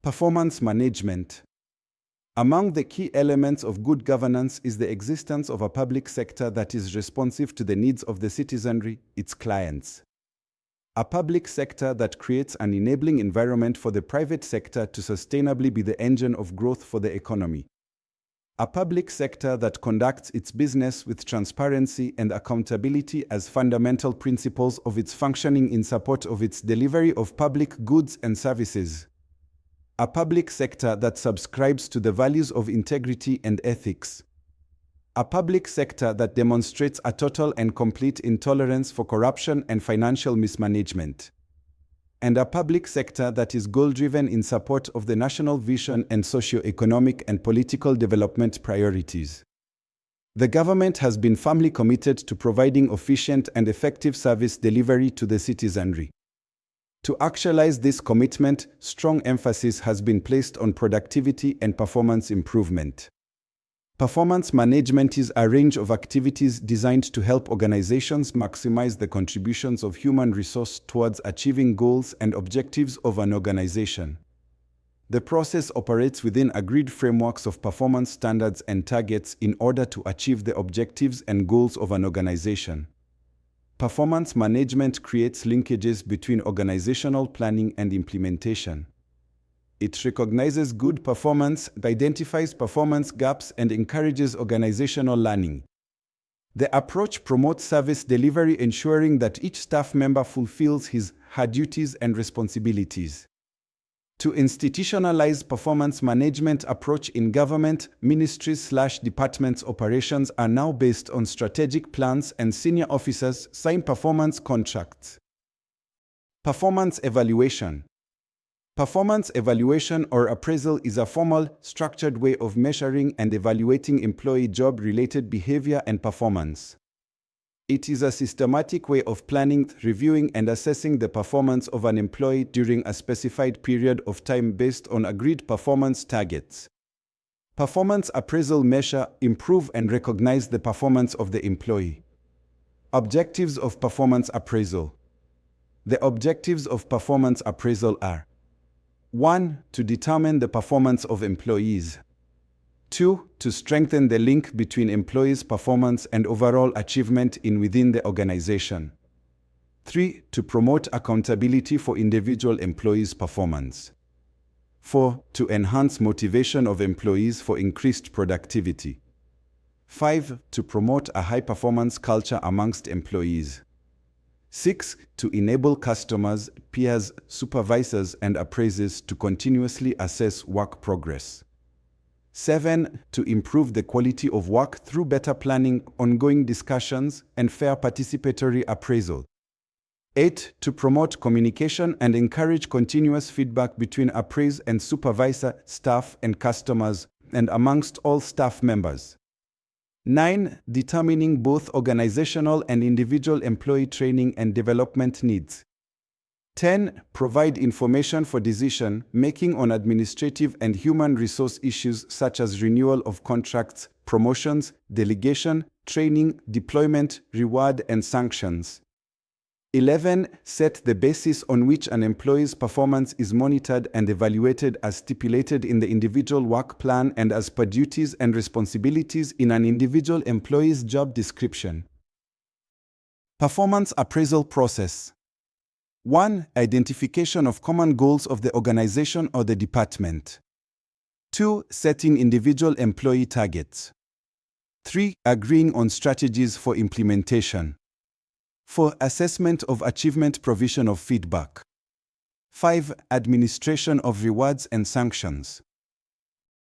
Performance management. Among the key elements of good governance is the existence of a public sector that is responsive to the needs of the citizenry, its clients. A public sector that creates an enabling environment for the private sector to sustainably be the engine of growth for the economy. A public sector that conducts its business with transparency and accountability as fundamental principles of its functioning in support of its delivery of public goods and services. A public sector that subscribes to the values of integrity and ethics. A public sector that demonstrates a total and complete intolerance for corruption and financial mismanagement. And a public sector that is goal-driven in support of the national vision and socio-economic and political development priorities. The government has been firmly committed to providing efficient and effective service delivery to the citizenry. To actualize this commitment, strong emphasis has been placed on productivity and performance improvement. Performance management is a range of activities designed to help organizations maximize the contributions of human resource towards achieving goals and objectives of an organization. The process operates within agreed frameworks of performance standards and targets in order to achieve the objectives and goals of an organization. Performance management creates linkages between organizational planning and implementation. It recognizes good performance, identifies performance gaps, and encourages organizational learning. The approach promotes service delivery, ensuring that each staff member fulfills his/her duties and responsibilities. To institutionalize performance management approach in government, ministries/departments operations are now based on strategic plans and senior officers sign performance contracts. Performance evaluation. Performance evaluation or appraisal is a formal, structured way of measuring and evaluating employee job-related behavior and performance. It is a systematic way of planning, reviewing, and assessing the performance of an employee during a specified period of time based on agreed performance targets. Performance appraisal measure, improve, and recognize the performance of the employee. Objectives of performance appraisal. The objectives of performance appraisal are: 1. To determine the performance of employees. 2. To strengthen the link between employees' performance and overall achievement within the organization. 3. To promote accountability for individual employees' performance. 4. To enhance motivation of employees for increased productivity. 5. To promote a high-performance culture amongst employees. 6. To enable customers, peers, supervisors, and appraisers to continuously assess work progress. 7. To improve the quality of work through better planning, ongoing discussions, and fair participatory appraisal. 8. To promote communication and encourage continuous feedback between appraiser and supervisor, staff, and customers, and amongst all staff members. 9. Determining both organizational and individual employee training and development needs. 10. Provide information for decision-making on administrative and human resource issues such as renewal of contracts, promotions, delegation, training, deployment, reward, and sanctions. 11. Set the basis on which an employee's performance is monitored and evaluated as stipulated in the individual work plan and as per duties and responsibilities in an individual employee's job description. Performance appraisal process. 1. Identification of common goals of the organization or the department. 2. Setting individual employee targets. 3. Agreeing on strategies for implementation. 4. Assessment of achievement, provision of feedback. 5. Administration of rewards and sanctions.